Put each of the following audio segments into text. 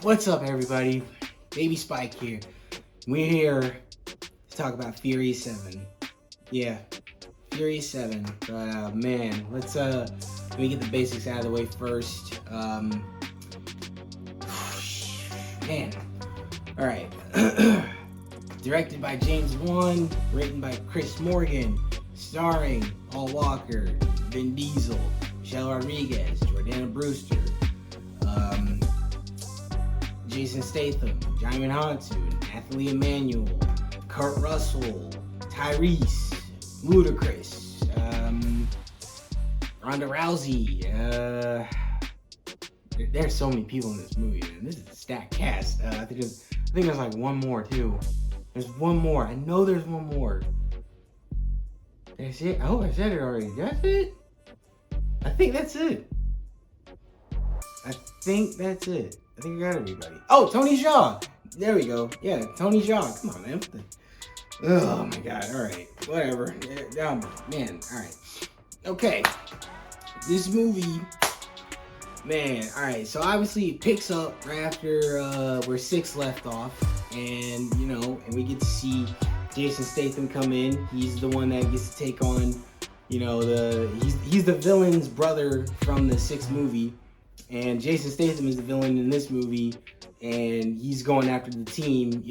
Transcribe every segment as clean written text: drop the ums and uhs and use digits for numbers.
What's up, everybody? Baby Spike here. We're here to talk about Furious 7. Yeah, Furious 7. But man, let me get the basics out of the way first. Man, all right. Directed by James Wan, written by Chris Morgan, starring Paul Walker, Vin Diesel, Michelle Rodriguez, Jordana Brewster, Jason Statham, Jaimin Hansu, Nathalie Emmanuel, Kurt Russell, Tyrese, Ludacris, Ronda Rousey. There's so many people in this movie, man. This is a stacked cast. I think there's like one more too. There's one more. I know there's one more. That's it. Oh, I said it already. That's it. I think that's it. I think I got everybody. Oh, Tony Jaa. There we go. Yeah, Tony Jaa. Come on, man. Oh my God. All right. Whatever. Man. All right. Okay. This movie, man. All right. So obviously it picks up right after where 6 left off, and and we get to see Jason Statham come in. He's the one that gets to take on, he's the villain's brother from the 6th movie. And Jason Statham is the villain in this movie, and he's going after the team,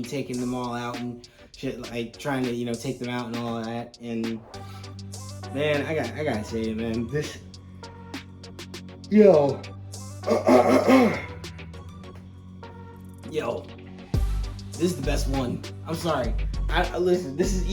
taking them all out and shit, like trying to, take them out and all that. And man, I gotta say it, man, this is the best one. I'm sorry. This is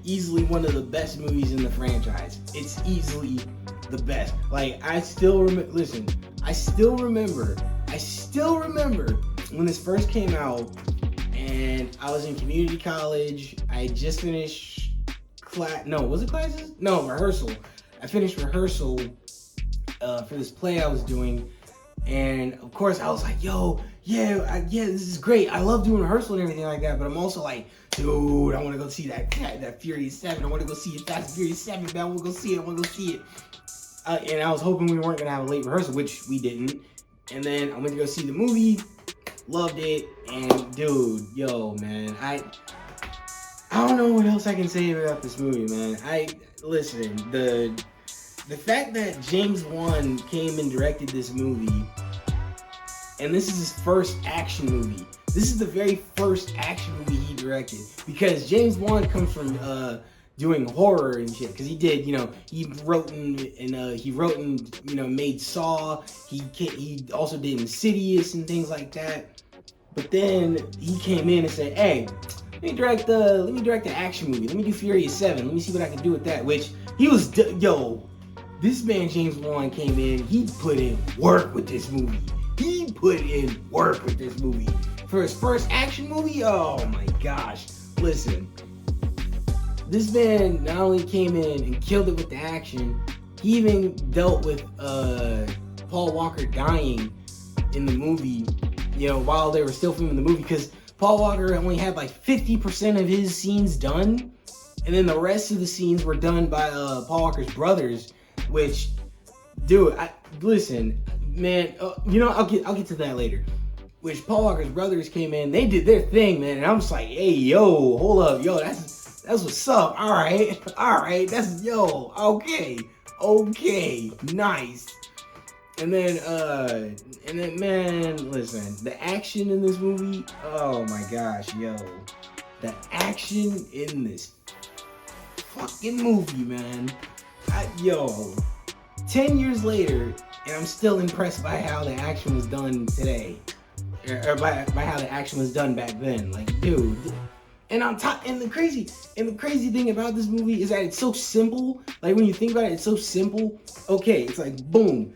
easily one of the best movies in the franchise. It's easily the best. Like, I still remember when this first came out, and I was in community college. I just finished rehearsal. I finished rehearsal for this play I was doing, and of course I was like, this is great. I love doing rehearsal and everything like that, but I'm also like, dude, I want to go see that Furious 7. I want to go see it. Fast and Furious 7, man. I want to go see it. And I was hoping we weren't going to have a late rehearsal, which we didn't. And then I went to go see the movie. Loved it. And, dude, man. I don't know what else I can say about this movie, man. The fact that James Wan came and directed this movie, and this is his first action movie. This is the very first action movie he directed, because James Wan comes from doing horror and shit. Because he did, he wrote and made Saw. He also did Insidious and things like that. But then he came in and said, "Hey, let me direct the action movie. Let me do Furious 7. Let me see what I can do with that." Which he was, this man James Wan came in. He put in work with this movie. For his first action movie, oh my gosh. Listen, this man not only came in and killed it with the action, he even dealt with Paul Walker dying in the movie, while they were still filming the movie, because Paul Walker only had like 50% of his scenes done, and then the rest of the scenes were done by Paul Walker's brothers, which, dude, man, I'll get to that later. Which Paul Walker's brothers came in, they did their thing, man, and I'm just like, hey, hold up, that's what's up. All right, that's okay, nice. And then, man, listen, the action in this movie, oh my gosh, the action in this fucking movie, man, 10 years later, and I'm still impressed by how the action was done today. Or by how the action was done back then. Like, dude. And on top, and the crazy thing about this movie is that it's so simple. Like, when you think about it, it's so simple. Okay, it's like boom.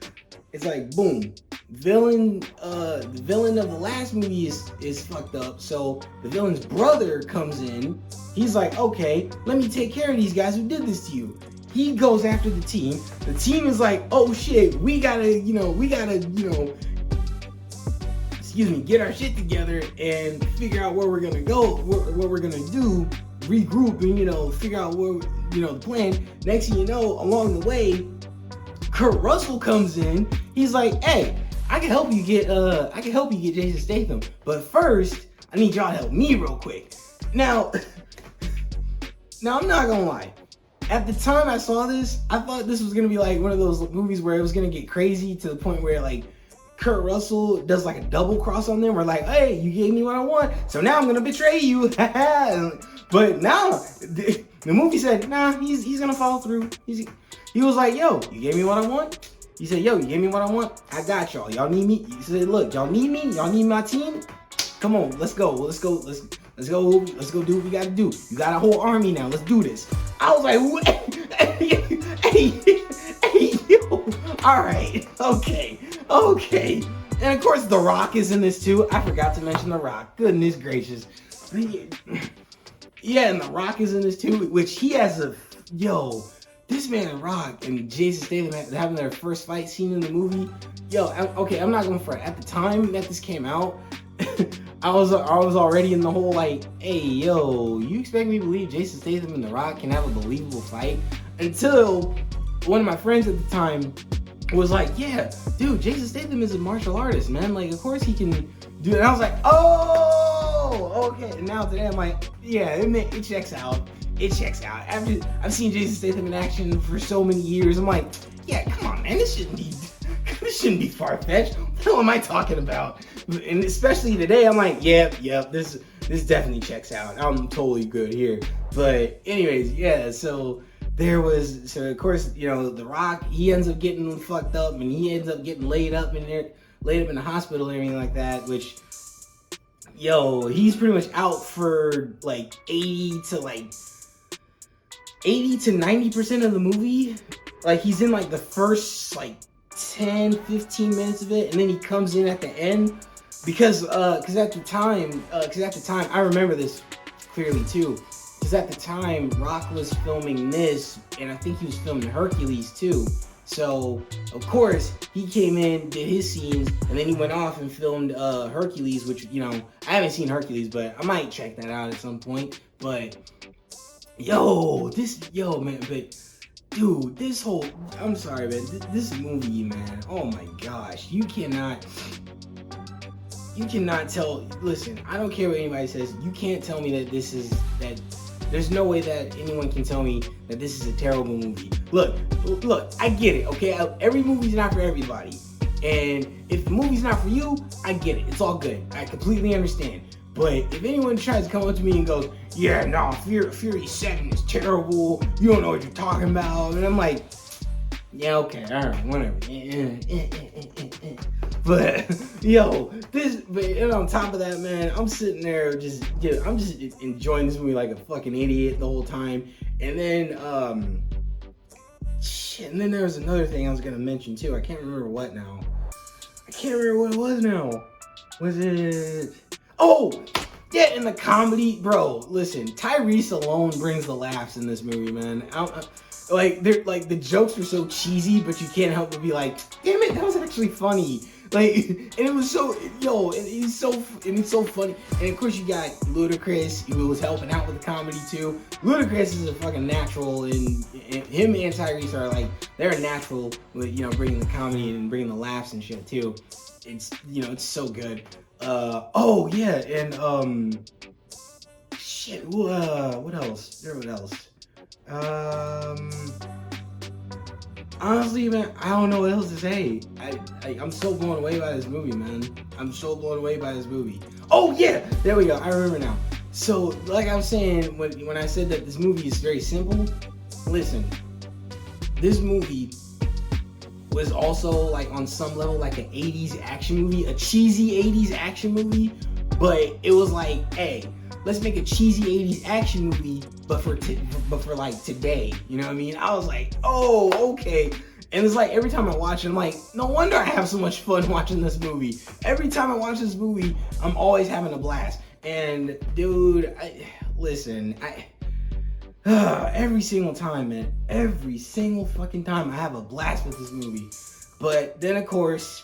The villain of the last movie is fucked up. So the villain's brother comes in. He's like, okay, let me take care of these guys who did this to you. He goes after the team. The team is like, oh shit, we gotta get our shit together and figure out where we're gonna go, what we're gonna do, regroup, and figure out where, the plan. Next thing you know, along the way, Kurt Russell comes in. He's like, hey, I can help you get Jason Statham, but first I need y'all to help me real quick. Now I'm not gonna lie. At the time I saw this, I thought this was gonna be like one of those movies where it was gonna get crazy to the point where like Kurt Russell does like a double cross on them. We're like, hey, you gave me what I want, so now I'm gonna betray you. But now the movie said, nah, he's gonna follow through. He was like, yo, you gave me what I want. He said, yo, you gave me what I want. I got y'all. Y'all need me. He said, look, y'all need me. Y'all need my team. Come on, let's go. Let's go do what we gotta do. You got a whole army now. Let's do this. I was like, what? hey, yo. All right, okay. And of course, The Rock is in this too. I forgot to mention The Rock. Goodness gracious. Yeah, and The Rock is in this too, which he has this man Rock and Jason Statham having their first fight scene in the movie. I'm not going for it. At the time that this came out, I was already in the whole like, hey, yo, you expect me to believe Jason Statham and The Rock can have a believable fight? Until one of my friends at the time was like, yeah, dude, Jason Statham is a martial artist, man. Like, of course he can do it. And I was like, oh, okay. And now today I'm like, yeah, it checks out. It checks out. I've seen Jason Statham in action for so many years. I'm like, yeah, come on, man. This shouldn't be far-fetched. What the hell am I talking about? And especially today, I'm like, yep, this definitely checks out. I'm totally good here. But anyways, yeah, so of course, The Rock, he ends up getting fucked up and he ends up getting laid up in the hospital and everything like that, which, he's pretty much out for like 80 to 90% of the movie. Like, he's in like the first like 10-15 minutes of it, and then he comes in at the end because at the time I remember this clearly too, because at the time Rock was filming this, and I think he was filming Hercules too. So of course he came in, did his scenes, and then he went off and filmed Hercules, which I haven't seen Hercules, but I might check that out at some point. But I'm sorry, man, this movie, man, oh my gosh, you cannot tell, listen, I don't care what anybody says, you can't tell me that there's no way that anyone can tell me that this is a terrible movie. Look, I get it, okay? Every movie's not for everybody. And if the movie's not for you, I get it. It's all good. I completely understand. But if anyone tries to come up to me and goes, yeah, no, Fury 7 is terrible, you don't know what you're talking about, and I'm like, yeah, okay, all right, whatever. But on top of that, man, I'm sitting there I'm just enjoying this movie like a fucking idiot the whole time. And then, and then there was another thing I was gonna mention too. I can't remember what now. I can't remember what it was now. Was it? Oh, yeah, in the comedy, bro. Listen, Tyrese alone brings the laughs in this movie, man. The jokes were so cheesy, but you can't help but be like, damn it, that was actually funny. Like, and it was so, it's so funny. And of course you got Ludacris, who was helping out with the comedy too. Ludacris is a fucking natural, and him and Tyrese are like, they're natural with, bringing the comedy and bringing the laughs and shit too. It's, it's so good. What else? Honestly, man, I don't know what else to say. I'm so blown away by this movie, man. I'm so blown away by this movie. Oh yeah, there we go. I remember now. So, like I was saying, when I said that this movie is very simple, listen, this movie was also like on some level like an 80s action movie, a cheesy 80s action movie, but it was like, hey, let's make a cheesy 80s action movie, but for like today, you know what I mean? I was like, oh, okay. And it's like every time I watch it, I'm like, no wonder I have so much fun watching this movie. Every time I watch this movie, I'm always having a blast. And dude, every single time, man, every single fucking time I have a blast with this movie. But then of course,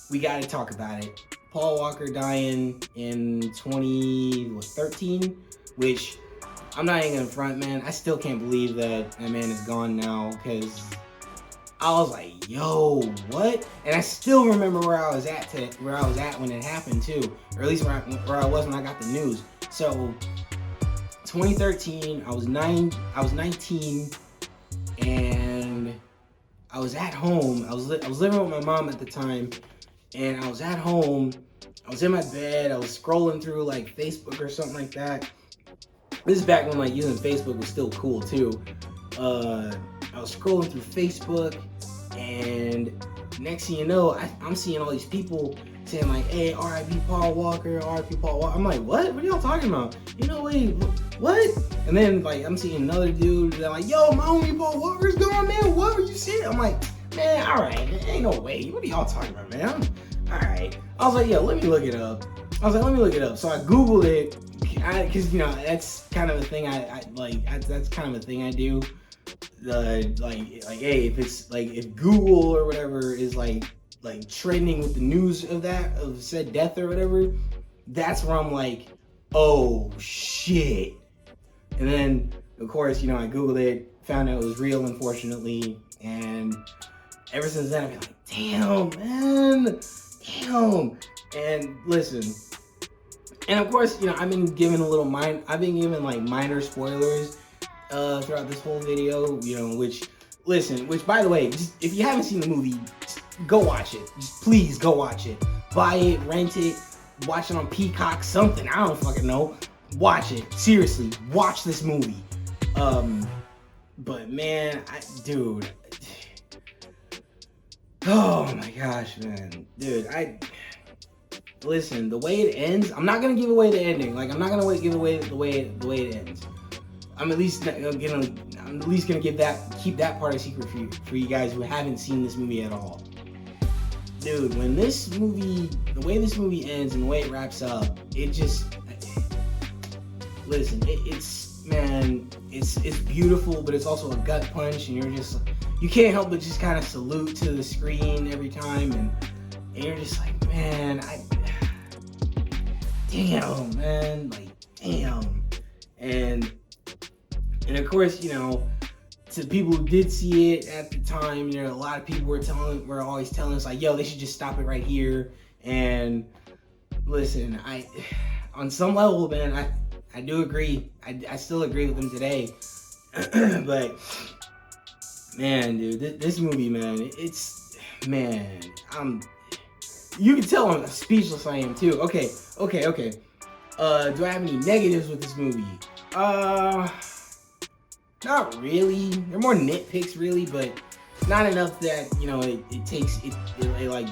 we gotta talk about it. Paul Walker dying in 2013, which I'm not even gonna front, man. I still can't believe that man is gone now, because I was like, yo, what? And I still remember where I was at when it happened too, or at least where I was when I got the news. So 2013, I was 19, and I was at home. I was living with my mom at the time, and I was at home. I was in my bed. I was scrolling through like Facebook or something like that. This is back when like using Facebook was still cool too. I was scrolling through Facebook, and next thing you know, I'm seeing all these people saying like, "Hey, R.I.P. Paul Walker, R.I.P. Paul Walker." I'm like, what? What are y'all talking about? You know, wait, what? And then like I'm seeing another dude. They're like, "Yo, my homie Paul Walker's gone, man. What were you saying?" I'm like, man, all right, ain't no way. What are y'all talking about, man? All right. I was like, yo, let me look it up. So I Googled it, because you know that's kind of a thing that's kind of a thing I do. Hey, if it's like if Google or whatever is like trending with the news of said death or whatever, that's where I'm like, oh shit. And then of course, you know, I Googled it, found out it was real, unfortunately, and ever since then I've been like, damn, man, damn. And listen, and of course, you know, I've been given like minor spoilers throughout this whole video, you know, which by the way, just, if you haven't seen the movie, just go watch it. Just please go watch it. Buy it, rent it, watch it on Peacock, something, I don't fucking know. Watch it. Seriously, watch this movie. But man, dude. Oh my gosh, man. Dude, listen, the way it ends, I'm not gonna give away the ending. Like, I'm not gonna give away the way it ends. I'm at least gonna keep that part a secret for you guys who haven't seen this movie at all. Dude, when the way this movie ends and the way it wraps up, it just, listen, it's beautiful, but it's also a gut punch, and you can't help but just kind of salute to the screen every time, and you're just like, man, damn, man, like, damn. And of course, you know, to people who did see it at the time, you know, a lot of people were always telling us like, yo, they should just stop it right here. And listen, on some level, man, I do agree. I still agree with them today. But man, dude, this movie, man, you can tell how speechless I am too. Okay. Do I have any negatives with this movie? Not really. They're more nitpicks, really, but not enough that, you know, it like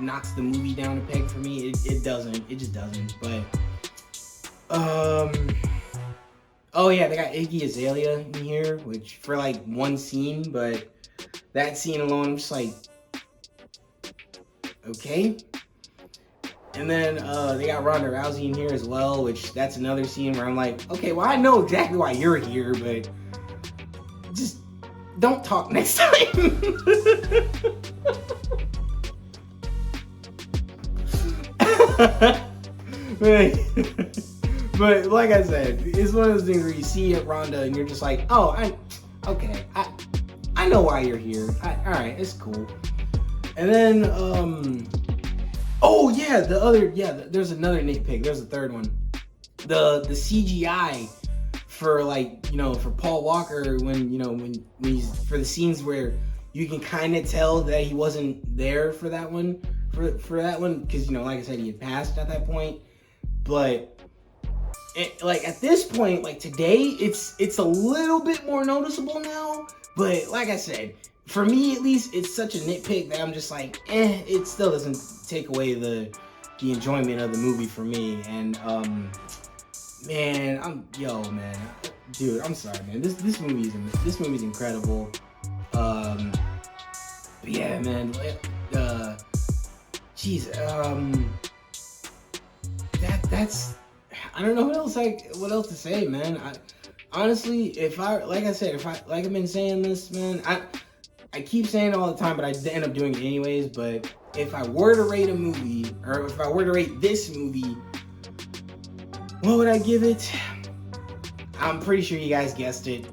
knocks the movie down a peg for me. It doesn't. It just doesn't. But oh yeah, they got Iggy Azalea in here, which for like one scene, but that scene alone, I'm just like, okay. And then they got Ronda Rousey in here as well, which that's another scene where I'm like, okay, well, I know exactly why you're here, but just don't talk next time. But like I said, it's one of those things where you see Ronda and you're just like, oh, I know why you're here. All right, it's cool. And then oh yeah, there's another nitpick. There's a third one. The CGI for, like, you know, for Paul Walker when he's, for the scenes where you can kind of tell that he wasn't there for that one, because, you know, like I said, he had passed at that point. But like at this point, like today, it's a little bit more noticeable now. But like I said, for me at least, it's such a nitpick that I'm just like, it still doesn't take away the enjoyment of the movie for me. And man, dude, I'm sorry, man. This movie's incredible. But yeah, man. That's I don't know what else to say, man. Honestly, like I've been saying this, man, I keep saying it all the time, but I end up doing it anyways. But if I were to rate a movie, or if I were to rate this movie, what would I give it? I'm pretty sure you guys guessed it.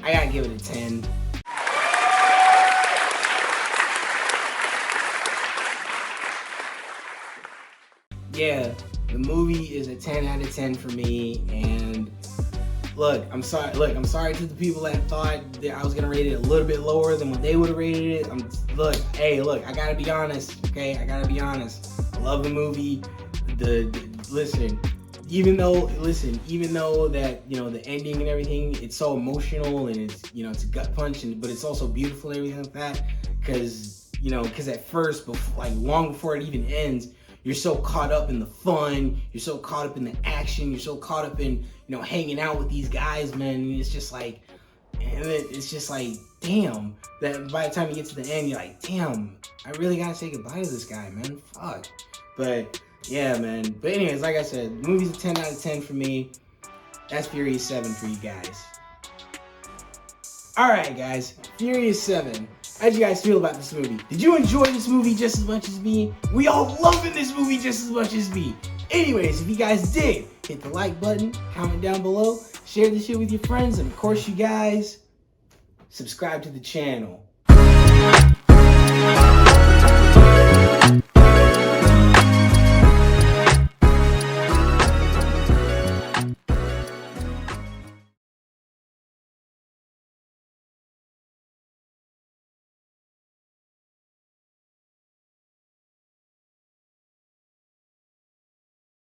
I gotta give it a 10. yeah, the movie is a 10 out of 10 for me. And look, I'm sorry to the people that thought that I was gonna rate it a little bit lower than what they would have rated it. Look, I gotta be honest, okay? I gotta be honest. I love the movie. Listen, even though that, you know, the ending and everything, it's so emotional and it's, you know, it's a gut punch, but it's also beautiful and everything like that. Because at first, like long before it even ends, you're so caught up in the fun, you're so caught up in the action, you're so caught up in, you know, hanging out with these guys, man. And it's just like, damn. That by the time you get to the end, you're like, damn, I really gotta say goodbye to this guy, man. Fuck. But yeah, man. But anyways, like I said, the movie's a 10 out of 10 for me. That's Furious 7 for you guys. Alright, guys. Furious 7. How'd you guys feel about this movie? Did you enjoy this movie just as much as me? We all loving this movie just as much as me. Anyways, if you guys did, hit the like button, comment down below, share this shit with your friends, and of course, you guys, subscribe to the channel.